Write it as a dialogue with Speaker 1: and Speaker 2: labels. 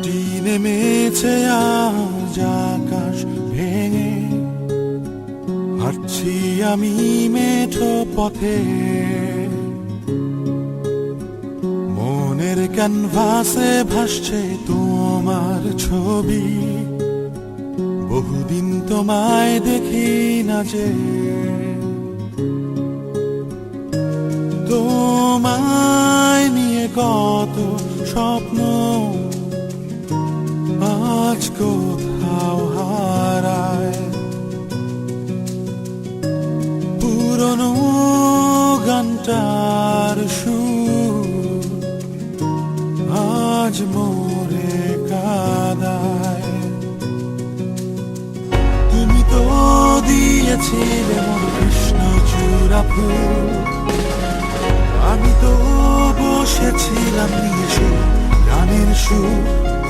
Speaker 1: বৃষ্টি নেমেছে আজ আকাশ ভেঙে, হাঁটছি আমি মেঠো পথে। মনের ক্যানভাসে ভাসছে তোমার ছবি, বহুদিন তোমায় দেখি না যে। তোমায় নিয়ে কত স্বপ্ন আজ কোথাও হারায়। পুরনো গানটার সুর আজ মোরে কাঁদায়। তুমি তো দিয়েছিলে মোর কৃষ্ণচূড়া ফুল, আমি তো বসেছিলাম নিয়ে সে গানের সুর।